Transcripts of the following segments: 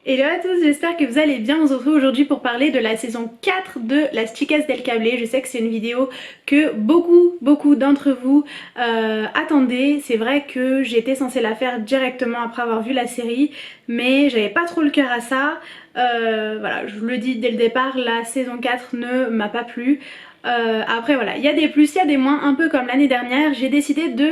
Hello à tous, j'espère que vous allez bien. On se retrouve aujourd'hui pour parler de la saison 4 de Las Chicas del Cable. Je sais que c'est une vidéo que beaucoup d'entre vous attendaient. C'est vrai que j'étais censée la faire directement après avoir vu la série, mais j'avais pas trop le cœur à ça. Voilà, je vous le dis dès le départ, la saison 4 ne m'a pas plu. Après voilà, il y a des plus, il y a des moins, un peu comme l'année dernière. J'ai décidé de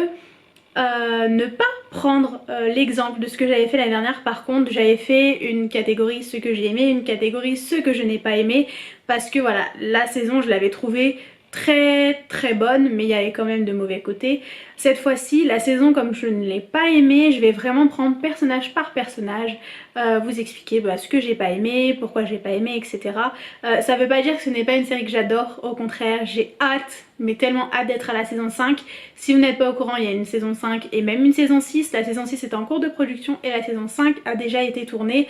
ne pas prendre l'exemple de ce que j'avais fait l'année dernière. Par contre, j'avais fait une catégorie ce que j'ai aimé, une catégorie ce que je n'ai pas aimé, parce que voilà, la saison je l'avais trouvée très bonne, mais il y avait quand même de mauvais côtés. Cette fois-ci, la saison, comme je ne l'ai pas aimée, je vais vraiment prendre personnage par personnage, vous expliquer ce que j'ai pas aimé, pourquoi j'ai pas aimé, etc. Ça veut pas dire que ce n'est pas une série que j'adore, au contraire, j'ai hâte, mais tellement hâte d'être à la saison 5. Si vous n'êtes pas au courant, il y a une saison 5 et même une saison 6. La saison 6 est en cours de production et la saison 5 a déjà été tournée.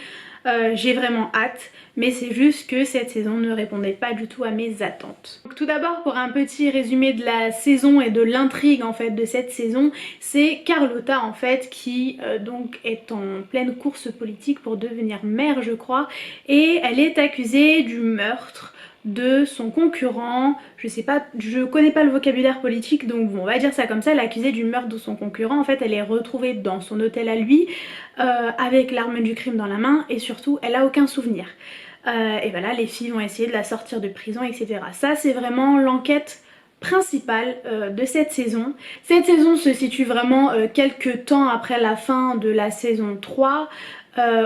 J'ai vraiment hâte, mais c'est juste que cette saison ne répondait pas du tout à mes attentes. Donc, tout d'abord, pour un petit résumé de la saison et de l'intrigue en fait de cette saison, c'est Carlotta en fait qui donc est en pleine course politique pour devenir maire je crois, et elle est accusée du meurtre de son concurrent, je sais pas, je connais pas le vocabulaire politique donc bon, on va dire ça comme ça, elle est accusée du meurtre de son concurrent. En fait elle est retrouvée dans son hôtel à lui avec l'arme du crime dans la main et surtout elle a aucun souvenir. Et voilà, les filles vont essayer de la sortir de prison, etc. Ça c'est vraiment l'enquête principale de cette saison. Cette saison se situe vraiment quelques temps après la fin de la saison 3.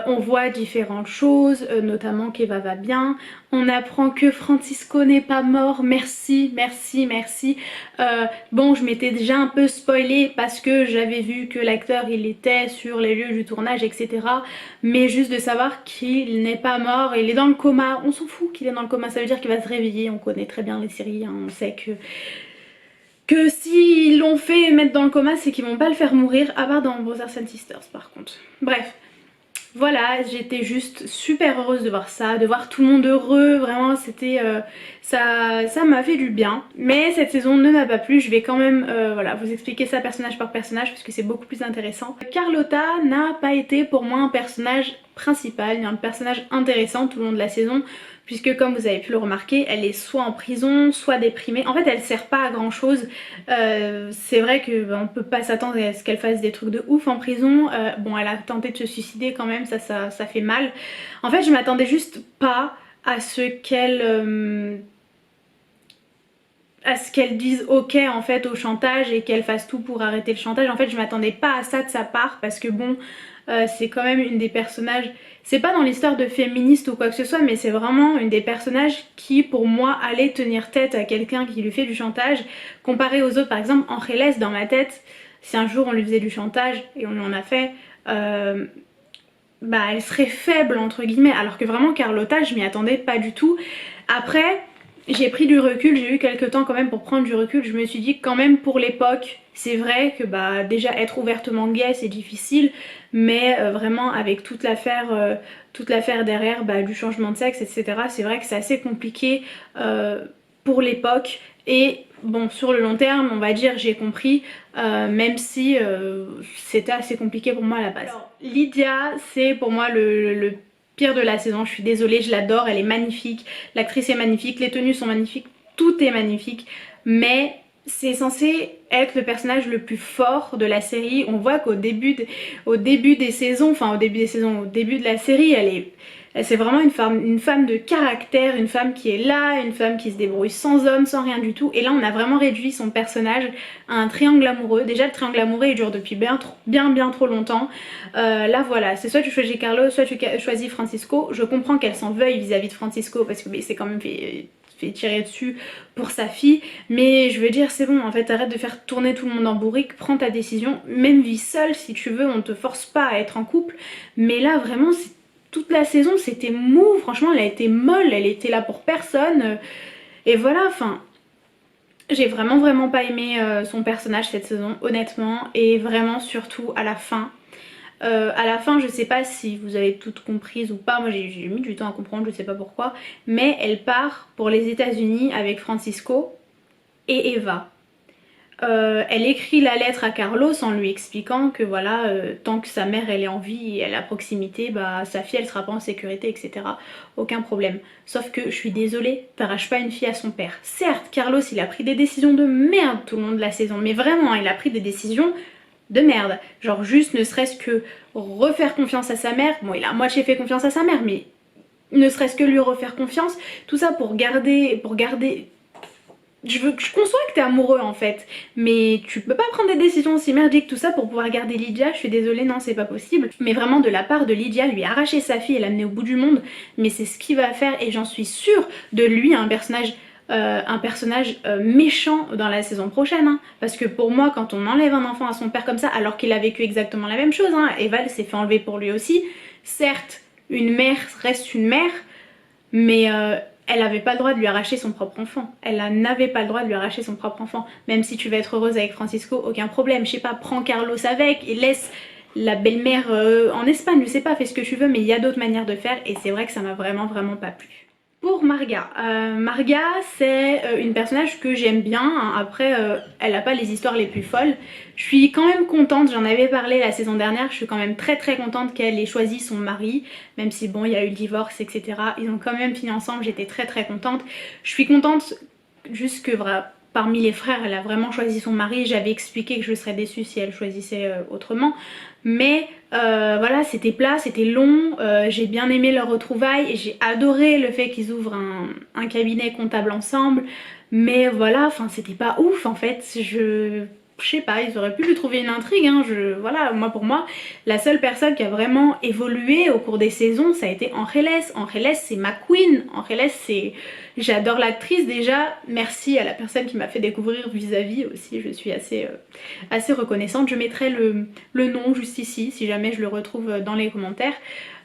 On voit différentes choses, notamment qu'Eva va bien. On apprend que Francisco n'est pas mort, merci. Bon, je m'étais déjà un peu spoilée parce que j'avais vu que l'acteur il était sur les lieux du tournage, etc. Mais juste de savoir qu'il n'est pas mort, il est dans le coma, on s'en fout qu'il est dans le coma, ça veut dire qu'il va se réveiller. On connaît très bien les séries, hein. On sait que s'ils l'ont fait mettre dans le coma, c'est qu'ils vont pas le faire mourir, à part dans Brothers and Sisters par contre. Bref. Voilà, j'étais juste super heureuse de voir ça, de voir tout le monde heureux, vraiment c'était... ça m'a fait du bien. Mais cette saison ne m'a pas plu, je vais quand même voilà, vous expliquer ça personnage par personnage parce que c'est beaucoup plus intéressant. Carlotta n'a pas été pour moi un personnage principal, un personnage intéressant tout le long de la saison, puisque comme vous avez pu le remarquer, elle est soit en prison, soit déprimée. En fait elle sert pas à grand chose. C'est vrai qu'on peut pas s'attendre à ce qu'elle fasse des trucs de ouf en prison. Bon, elle a tenté de se suicider quand même, ça fait mal. En fait je m'attendais juste pas à ce qu'elle dise ok en fait au chantage et qu'elle fasse tout pour arrêter le chantage. En fait je m'attendais pas à ça de sa part parce que bon, c'est quand même une des personnages, c'est pas dans l'histoire de féministe ou quoi que ce soit, mais c'est vraiment une des personnages qui pour moi allait tenir tête à quelqu'un qui lui fait du chantage, comparé aux autres. Par exemple Angeles, dans ma tête, si un jour on lui faisait du chantage et on lui en a fait, elle serait faible entre guillemets, alors que vraiment Carlotta je m'y attendais pas du tout. Après j'ai pris du recul, j'ai eu quelques temps quand même pour prendre du recul, je me suis dit que quand même pour l'époque c'est vrai que déjà être ouvertement gay c'est difficile, mais vraiment avec toute l'affaire derrière du changement de sexe, etc., c'est vrai que c'est assez compliqué pour l'époque. Et bon, sur le long terme on va dire j'ai compris, même si c'était assez compliqué pour moi à la base. Alors, Lydia c'est pour moi le pire de la saison, je suis désolée, je l'adore, elle est magnifique, l'actrice est magnifique, les tenues sont magnifiques, tout est magnifique, mais c'est censé être le personnage le plus fort de la série. On voit qu'au début, au début des saisons, au début de la série, c'est vraiment une femme de caractère, une femme qui est là, une femme qui se débrouille sans homme, sans rien du tout. Et là on a vraiment réduit son personnage à un triangle amoureux. Déjà le triangle amoureux il dure depuis bien trop longtemps. Là voilà, c'est soit tu choisis Carlos, soit tu choisis Francisco. Je comprends qu'elle s'en veuille vis-à-vis de Francisco parce que c'est quand même fait tirer dessus pour sa fille, mais je veux dire c'est bon en fait, arrête de faire tourner tout le monde en bourrique, prends ta décision, même vis seule si tu veux, on te force pas à être en couple. Mais là vraiment toute la saison c'était mou, franchement elle a été molle, elle était là pour personne, et voilà, j'ai vraiment pas aimé son personnage cette saison honnêtement, et vraiment surtout à la fin. À la fin je sais pas si vous avez toutes comprises ou pas, moi j'ai mis du temps à comprendre, je sais pas pourquoi, mais elle part pour les États-Unis avec Francisco et Eva. Elle écrit la lettre à Carlos en lui expliquant que voilà, tant que sa mère elle est en vie et elle est à proximité, bah sa fille elle sera pas en sécurité, etc. Aucun problème. Sauf que je suis désolée, t'arraches pas une fille à son père. Certes, Carlos il a pris des décisions de merde tout le long de la saison, mais vraiment il a pris des décisions de merde. Genre juste ne serait-ce que refaire confiance à sa mère. Bon, il a à moitié fait confiance à sa mère, mais ne serait-ce que lui refaire confiance. Tout ça pour garder. Je conçois que t'es amoureux en fait, mais tu peux pas prendre des décisions aussi merdiques, tout ça pour pouvoir garder Lydia, je suis désolée, non c'est pas possible. Mais vraiment de la part de Lydia, lui arracher sa fille et l'amener au bout du monde, mais c'est ce qu'il va faire et j'en suis sûre de lui un personnage méchant dans la saison prochaine, hein. Parce que pour moi quand on enlève un enfant à son père comme ça, alors qu'il a vécu exactement la même chose, hein, Eval s'est fait enlever pour lui aussi, certes une mère reste une mère, mais elle n'avait pas le droit de lui arracher son propre enfant. Elle n'avait pas le droit de lui arracher son propre enfant. Même si tu veux être heureuse avec Francisco, aucun problème. Je sais pas, prends Carlos avec et laisse la belle-mère en Espagne. Je sais pas, fais ce que tu veux, mais il y a d'autres manières de faire et c'est vrai que ça m'a vraiment pas plu. Pour Marga, Marga c'est une personnage que j'aime bien, hein. Après elle n'a pas les histoires les plus folles. Je suis quand même contente, j'en avais parlé la saison dernière, je suis quand même très contente qu'elle ait choisi son mari, même si bon il y a eu le divorce etc. Ils ont quand même fini ensemble, j'étais très contente. Je suis contente juste que voilà, parmi les frères elle a vraiment choisi son mari, j'avais expliqué que je serais déçue si elle choisissait autrement. Mais voilà, c'était plat, c'était long, j'ai bien aimé leur retrouvaille et j'ai adoré le fait qu'ils ouvrent un cabinet comptable ensemble. Mais voilà, enfin c'était pas ouf en fait, je sais pas, ils auraient pu lui trouver une intrigue, hein. Voilà, moi pour moi, la seule personne qui a vraiment évolué au cours des saisons, ça a été Angeles. Angeles c'est ma queen, Angeles c'est... J'adore l'actrice déjà, merci à la personne qui m'a fait découvrir Vis-à-vis aussi, je suis assez reconnaissante. Je mettrai le nom juste ici, si jamais je le retrouve dans les commentaires.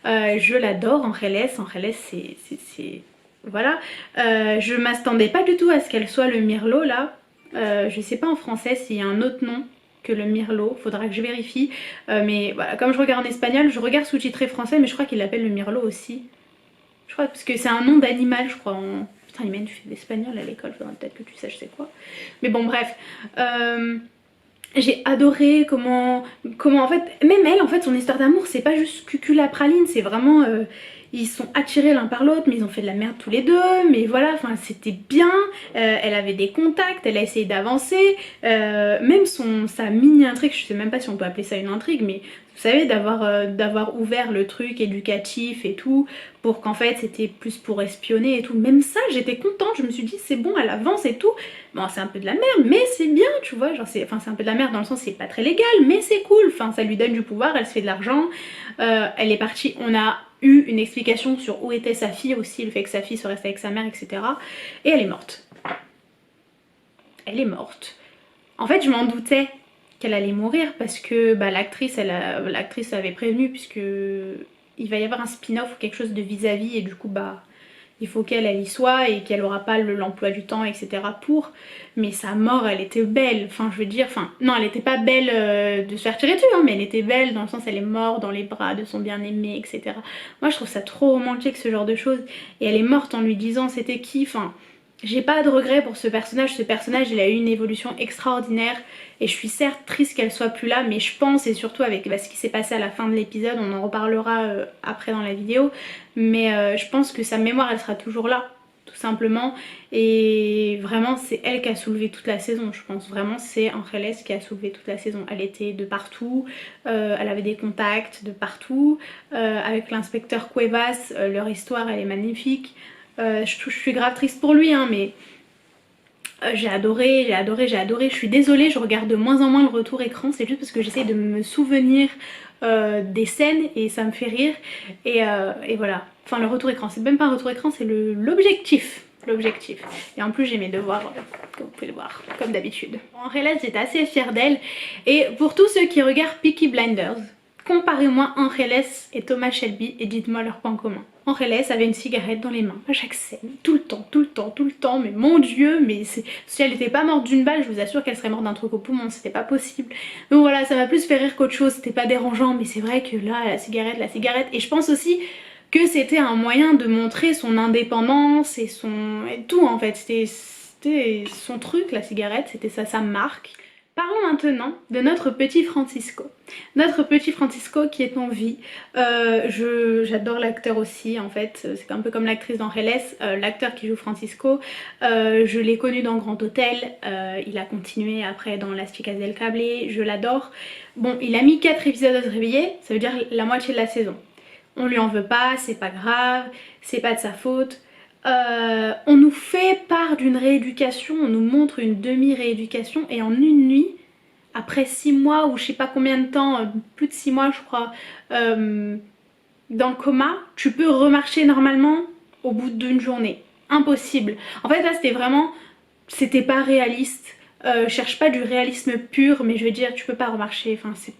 Je l'adore, Angeles, Angeles c'est... Voilà, je m'attendais pas du tout à ce qu'elle soit le Mirlo là. Je sais pas en français s'il y a un autre nom que le Mirlo, faudra que je vérifie. Mais voilà, comme je regarde en espagnol, je regarde sous-titré français, mais je crois qu'il l'appelle le Mirlo aussi. Je crois parce que c'est un nom d'animal, je crois. Putain, Imen, tu fais de l'espagnol à l'école, faudrait peut-être que tu saches c'est quoi. Mais bon, bref. J'ai adoré comment en fait, même elle en fait son histoire d'amour c'est pas juste cucula praline, c'est vraiment ils sont attirés l'un par l'autre mais ils ont fait de la merde tous les deux, mais voilà, enfin c'était bien, elle avait des contacts, elle a essayé d'avancer, même sa mini intrigue, je sais même pas si on peut appeler ça une intrigue, mais vous savez d'avoir ouvert le truc éducatif et tout pour qu'en fait c'était plus pour espionner et tout, même ça j'étais contente, je me suis dit c'est bon elle avance et tout. Bon c'est un peu de la merde mais c'est bien tu vois, genre c'est un peu de la merde dans le sens c'est pas très légal mais c'est cool, enfin ça lui donne du pouvoir, elle se fait de l'argent, elle est partie, on a eu une explication sur où était sa fille aussi, le fait que sa fille soit restée avec sa mère etc. Et elle est morte. Elle est morte. En fait je m'en doutais qu'elle allait mourir parce que bah, l'actrice avait prévenu puisque il va y avoir un spin-off ou quelque chose de Vis-à-vis et du coup bah il faut qu'elle y soit et qu'elle aura pas l'emploi du temps etc pour, mais sa mort elle était belle, enfin je veux dire, enfin non elle était pas belle de se faire tirer dessus hein, mais elle était belle dans le sens elle est morte dans les bras de son bien-aimé etc. Moi je trouve ça trop romantique ce genre de choses et elle est morte en lui disant c'était qui, enfin j'ai pas de regret pour ce personnage il a eu une évolution extraordinaire et je suis certes triste qu'elle soit plus là mais je pense, et surtout avec ce qui s'est passé à la fin de l'épisode, on en reparlera après dans la vidéo, mais je pense que sa mémoire elle sera toujours là tout simplement et vraiment c'est elle qui a soulevé toute la saison, je pense vraiment c'est Angeles qui a soulevé toute la saison, elle était de partout, elle avait des contacts de partout, avec l'inspecteur Cuevas, leur histoire elle est magnifique. Je suis grave triste pour lui hein, mais j'ai adoré, je suis désolée, je regarde de moins en moins le retour écran, c'est juste parce que j'essaye de me souvenir des scènes et ça me fait rire et voilà, enfin le retour écran, c'est même pas un retour écran, c'est l'objectif. Et en plus j'ai mes devoirs comme vous pouvez le voir comme d'habitude. En réalité j'étais assez fière d'elle et pour tous ceux qui regardent Peaky Blinders, comparez-moi Angeles et Thomas Shelby et dites-moi leur point commun. Angeles avait une cigarette dans les mains à chaque scène, tout le temps, mais mon dieu, mais si elle était pas morte d'une balle, je vous assure qu'elle serait morte d'un truc au poumon, c'était pas possible. Donc voilà, ça m'a plus fait rire qu'autre chose, c'était pas dérangeant, mais c'est vrai que là, la cigarette, et je pense aussi que c'était un moyen de montrer son indépendance et tout en fait, c'était son truc la cigarette, c'était ça sa marque. Parlons maintenant de notre petit Francisco. Notre petit Francisco qui est en vie. J'adore l'acteur aussi en fait, c'est un peu comme l'actrice dans Reles, l'acteur qui joue Francisco. Je l'ai connu dans Grand Hôtel, il a continué après dans Las Chicas del Cable, je l'adore. Bon, il a mis 4 épisodes à se réveiller, ça veut dire la moitié de la saison. On lui en veut pas, c'est pas grave, c'est pas de sa faute. On nous fait part d'une rééducation, on nous montre une demi-rééducation et en une nuit, après 6 mois ou je sais pas combien de temps, plus de 6 mois je crois, dans le coma, tu peux remarcher normalement au bout d'une journée. Impossible. En fait là c'était pas réaliste. Cherche pas du réalisme pur, mais je veux dire tu peux pas remarcher, enfin c'est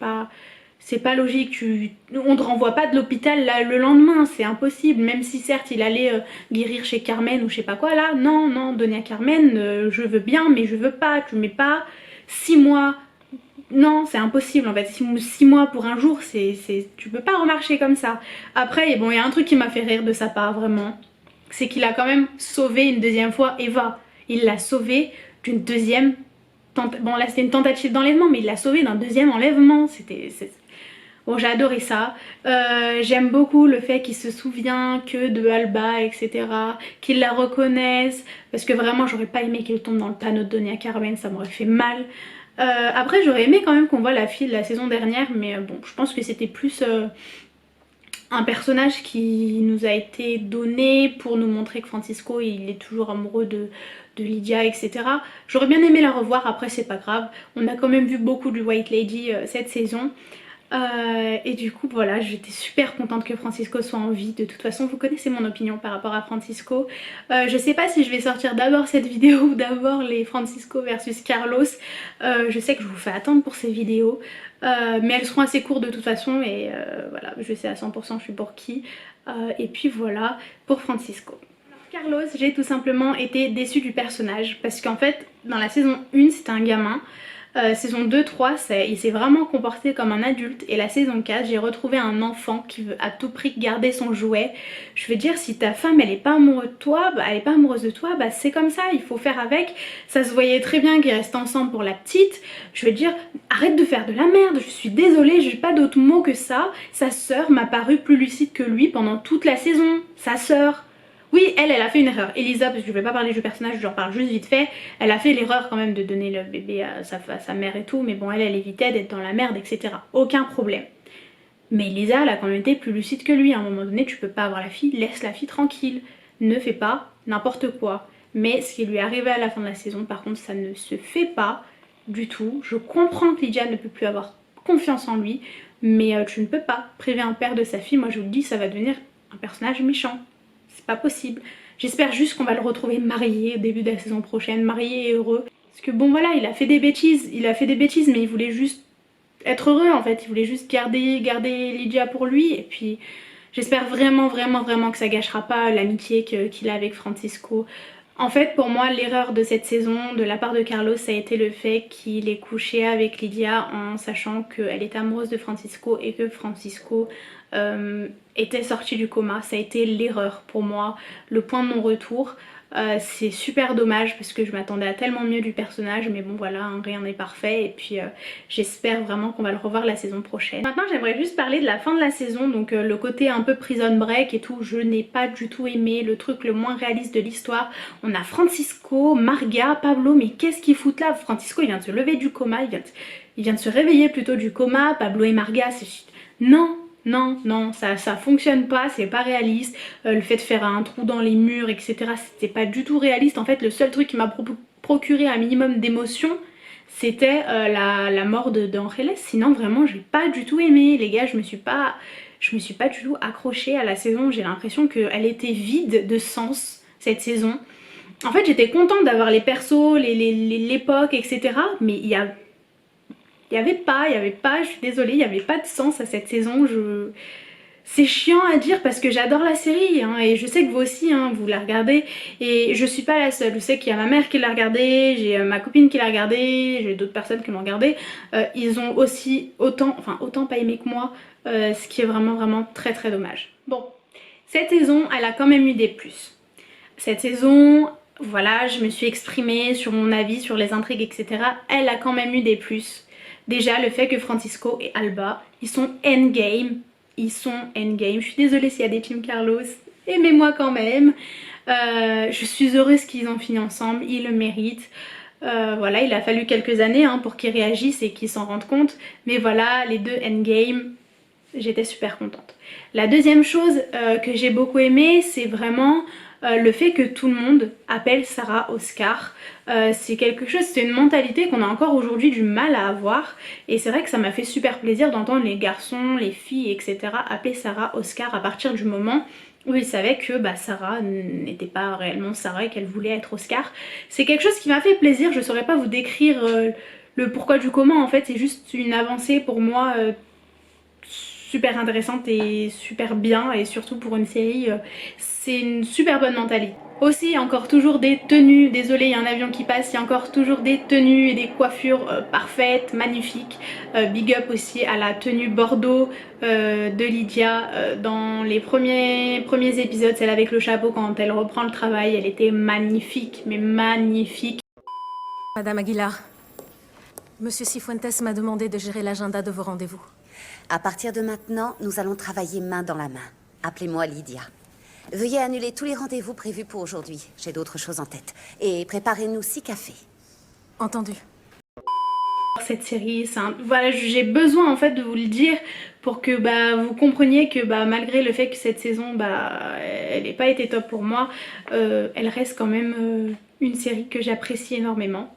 pas logique, on ne renvoie pas de l'hôpital le lendemain, c'est impossible, même si certes il allait guérir chez Carmen ou je sais pas quoi là, non, donner à Carmen, je veux bien mais je veux pas, tu mets pas 6 mois, non c'est impossible en fait, 6 mois pour un jour, tu peux pas remarcher comme ça. Après bon il y a un truc qui m'a fait rire de sa part vraiment, c'est qu'il a quand même sauvé une deuxième fois Eva, il l'a sauvée d'une deuxième bon là c'était une tentative d'enlèvement mais il l'a sauvée d'un deuxième enlèvement, bon j'ai adoré ça, j'aime beaucoup le fait qu'il se souvient que de Alba etc, qu'il la reconnaisse, parce que vraiment j'aurais pas aimé qu'elle tombe dans le panneau de Doña Carmen, ça m'aurait fait mal. Après j'aurais aimé quand même qu'on voit la fille de la saison dernière, mais bon je pense que c'était plus un personnage qui nous a été donné pour nous montrer que Francisco il est toujours amoureux de Lydia etc. J'aurais bien aimé la revoir, après c'est pas grave, on a quand même vu beaucoup de White Lady cette saison. Et du coup voilà, j'étais super contente que Francisco soit en vie. De toute façon vous connaissez mon opinion par rapport à Francisco. Je sais pas si je vais sortir d'abord cette vidéo ou d'abord les Francisco versus Carlos. Je sais que je vous fais attendre pour ces vidéos, mais elles seront assez courtes de toute façon et voilà, je sais à 100% je suis pour qui. Et puis voilà pour Francisco. Carlos, j'ai tout simplement été déçue du personnage parce qu'en fait dans la saison 1 c'était un gamin, saison 2-3 il s'est vraiment comporté comme un adulte, et la saison 4 j'ai retrouvé un enfant qui veut à tout prix garder son jouet. Je veux dire, si ta femme elle est pas amoureuse de toi, c'est comme ça, il faut faire avec. Ça se voyait très bien qu'ils restent ensemble pour la petite. Je veux dire, arrête de faire de la merde, je suis désolée, j'ai pas d'autre mot que ça. Sa sœur m'a paru plus lucide que lui pendant toute la saison, sa sœur. Oui, elle a fait une erreur. Elisa, parce que je vais pas parler du personnage, j'en parle juste vite fait, elle a fait l'erreur quand même de donner le bébé à sa mère et tout, mais bon, elle évitait d'être dans la merde, etc. Aucun problème. Mais Elisa, elle a quand même été plus lucide que lui. À un moment donné, tu peux pas avoir la fille, laisse la fille tranquille. Ne fais pas n'importe quoi. Mais ce qui lui est arrivé à la fin de la saison, par contre, ça ne se fait pas du tout. Je comprends que Lydia ne peut plus avoir confiance en lui, mais tu ne peux pas priver un père de sa fille. Moi, je vous le dis, ça va devenir un personnage méchant. C'est pas possible. J'espère juste qu'on va le retrouver marié au début de la saison prochaine, marié et heureux. Parce que bon voilà, il a fait des bêtises, mais il voulait juste être heureux en fait. Il voulait juste garder Lydia pour lui, et puis j'espère vraiment que ça gâchera pas l'amitié qu'il a avec Francisco. En fait pour moi l'erreur de cette saison de la part de Carlos, ça a été le fait qu'il ait couché avec Lydia en sachant qu'elle était amoureuse de Francisco et que Francisco était sorti du coma. Ça a été l'erreur pour moi, le point de non-retour. C'est super dommage parce que je m'attendais à tellement mieux du personnage, mais bon voilà, hein, rien n'est parfait, et puis j'espère vraiment qu'on va le revoir la saison prochaine. Maintenant j'aimerais juste parler de la fin de la saison, donc le côté un peu prison break et tout. Je n'ai pas du tout aimé, le truc le moins réaliste de l'histoire. On a Francisco, Marga, Pablo, mais qu'est-ce qu'ils foutent là? Francisco il vient de se lever du coma, il vient de se réveiller plutôt du coma. Pablo et Marga, c'est... Non, ça fonctionne pas, c'est pas réaliste. Le fait de faire un trou dans les murs, etc., c'était pas du tout réaliste. En fait, le seul truc qui m'a procuré un minimum d'émotion, c'était la mort d'Angeles. Sinon, vraiment, j'ai pas du tout aimé. Les gars, je me suis pas du tout accrochée à la saison. J'ai l'impression qu'elle était vide de sens, cette saison. En fait, j'étais contente d'avoir les persos, l'époque, etc., mais il y avait pas, je suis désolée, il n'y avait pas de sens à cette saison. C'est chiant à dire parce que j'adore la série, hein, et je sais que vous aussi hein, vous la regardez, et je suis pas la seule. Je sais qu'il y a ma mère qui l'a regardée, j'ai ma copine qui l'a regardée, j'ai d'autres personnes qui l'ont regardée. Ils ont aussi autant pas aimé que moi, ce qui est vraiment très dommage. Bon, cette saison elle a quand même eu des plus. Cette saison, Voilà, je me suis exprimée sur mon avis, sur les intrigues, etc. Elle a quand même eu des plus. Déjà, le fait que Francisco et Alba, ils sont endgame. Ils sont endgame. Je suis désolée s'il y a des Team Carlos. Aimez-moi quand même. Je suis heureuse qu'ils ont fini ensemble. Ils le méritent. Voilà, il a fallu quelques années hein, pour qu'ils réagissent et qu'ils s'en rendent compte. Mais voilà, les deux endgame, j'étais super contente. La deuxième chose que j'ai beaucoup aimé, c'est vraiment le fait que tout le monde appelle Sarah Oscar. C'est quelque chose, c'est une mentalité qu'on a encore aujourd'hui du mal à avoir. Et c'est vrai que ça m'a fait super plaisir d'entendre les garçons, les filles, etc. appeler Sarah Oscar à partir du moment où ils savaient que bah, Sarah n'était pas réellement Sarah et qu'elle voulait être Oscar. C'est quelque chose qui m'a fait plaisir, je saurais pas vous décrire le pourquoi du comment en fait, c'est juste une avancée pour moi super intéressante et super bien, et surtout pour une série c'est une super bonne mentalité. Aussi il y a encore toujours des tenues, désolé il y a un avion qui passe, il y a encore toujours des tenues et des coiffures parfaites, magnifiques. Big up aussi à la tenue Bordeaux de Lydia dans les premiers épisodes, celle avec le chapeau quand elle reprend le travail, elle était magnifique, mais magnifique. Madame Aguilar, Monsieur Cifuentes m'a demandé de gérer l'agenda de vos rendez-vous. À partir de maintenant, nous allons travailler main dans la main. Appelez-moi Lydia. Veuillez annuler tous les rendez-vous prévus pour aujourd'hui. J'ai d'autres choses en tête. Et préparez-nous 6 cafés. Entendu. Cette série, voilà, j'ai besoin en fait de vous le dire pour que bah, vous compreniez que bah, malgré le fait que cette saison bah, elle n'ait pas été top pour moi, elle reste quand même une série que j'apprécie énormément.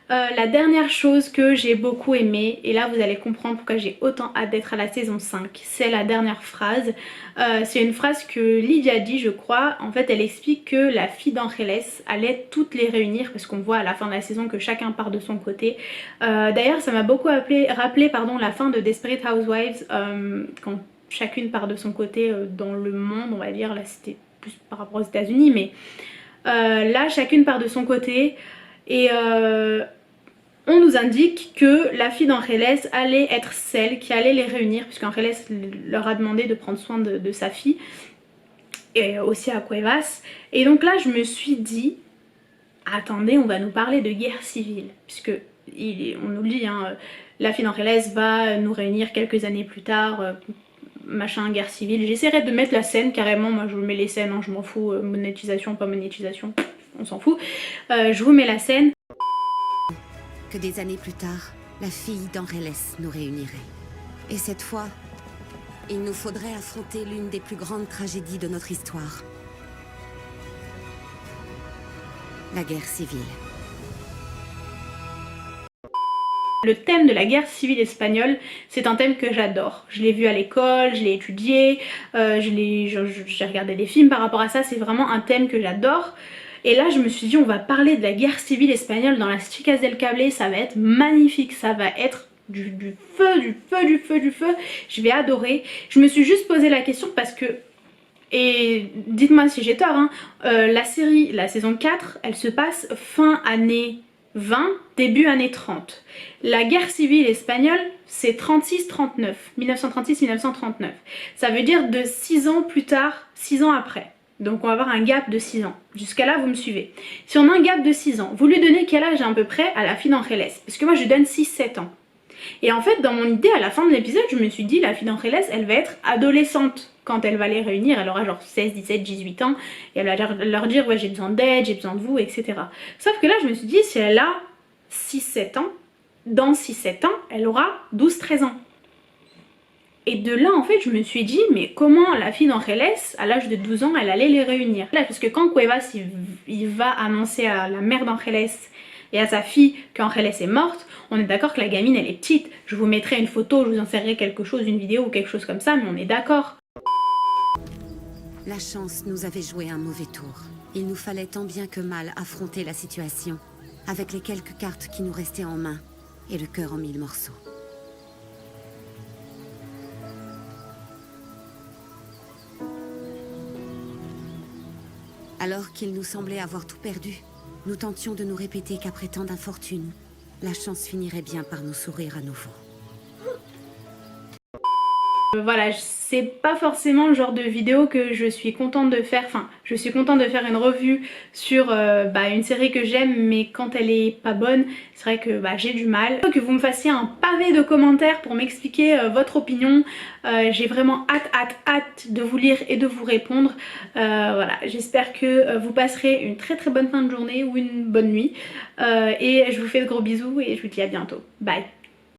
La dernière chose que j'ai beaucoup aimée, et là vous allez comprendre pourquoi j'ai autant hâte d'être à la saison 5, c'est la dernière phrase. C'est une phrase que Lydia dit je crois. En fait elle explique que la fille d'Angeles allait toutes les réunir parce qu'on voit à la fin de la saison que chacun part de son côté. D'ailleurs ça m'a beaucoup rappelé la fin de Desperate Housewives quand chacune part de son côté dans le monde, on va dire. Là c'était plus par rapport aux États-Unis, mais là chacune part de son côté. Et on nous indique que la fille d'Angeles allait être celle qui allait les réunir, puisqu'Angeles leur a demandé de prendre soin de sa fille, et aussi à Cuevas. Et donc là je me suis dit, attendez, on va nous parler de guerre civile, puisque on nous le dit, hein, la fille d'Angeles va nous réunir quelques années plus tard, machin, guerre civile. J'essaierai de mettre la scène carrément, moi je vous mets les scènes, hein, je m'en fous, monétisation, pas monétisation, on s'en fout. Je vous mets la scène. Que des années plus tard, la fille d'Angeles nous réunirait. Et cette fois, il nous faudrait affronter l'une des plus grandes tragédies de notre histoire. La guerre civile. Le thème de la guerre civile espagnole, c'est un thème que j'adore. Je l'ai vu à l'école, je l'ai étudié, j'ai regardé des films par rapport à ça, c'est vraiment un thème que j'adore. Et là je me suis dit on va parler de la guerre civile espagnole dans las Chicas del Cable, ça va être magnifique, ça va être du feu, du feu, du feu, du feu. Je vais adorer. Je me suis juste posé la question parce que, et dites-moi si j'ai tort, hein, la série, la saison 4, elle se passe fin année 20, début année 30. La guerre civile espagnole, c'est 36-39, 1936-1939. Ça veut dire de 6 ans plus tard, 6 ans après. Donc on va avoir un gap de 6 ans. Jusqu'à là, vous me suivez. Si on a un gap de 6 ans, vous lui donnez quel âge à peu près à la fille d'Angeles? Parce que moi, je lui donne 6-7 ans. Et en fait, dans mon idée, à la fin de l'épisode, je me suis dit, la fille d'Angeles, elle va être adolescente quand elle va les réunir. Elle aura genre 16, 17, 18 ans. Et elle va leur dire, ouais, j'ai besoin d'aide, j'ai besoin de vous, etc. Sauf que là, je me suis dit, si elle a 6-7 ans, dans 6-7 ans, elle aura 12-13 ans. Et de là en fait je me suis dit mais comment la fille d'Angeles à l'âge de 12 ans elle allait les réunir. Là parce que quand Cuevas il va annoncer à la mère d'Angeles et à sa fille qu'Angeles est morte, on est d'accord que la gamine elle est petite. Je vous mettrai une photo, je vous insérerai quelque chose, une vidéo ou quelque chose comme ça, mais on est d'accord. La chance nous avait joué un mauvais tour. Il nous fallait tant bien que mal affronter la situation, avec les quelques cartes qui nous restaient en main et le cœur en 1000 morceaux. Alors qu'il nous semblait avoir tout perdu, nous tentions de nous répéter qu'après tant d'infortune, la chance finirait bien par nous sourire à nouveau. Voilà, c'est pas forcément le genre de vidéo que je suis contente de faire, enfin je suis contente de faire une revue sur une série que j'aime, mais quand elle est pas bonne, c'est vrai que j'ai du mal. Que vous me fassiez un pavé de commentaires pour m'expliquer votre opinion, j'ai vraiment hâte de vous lire et de vous répondre. Voilà, j'espère que vous passerez une très bonne fin de journée ou une bonne nuit, et je vous fais de gros bisous et je vous dis à bientôt. Bye.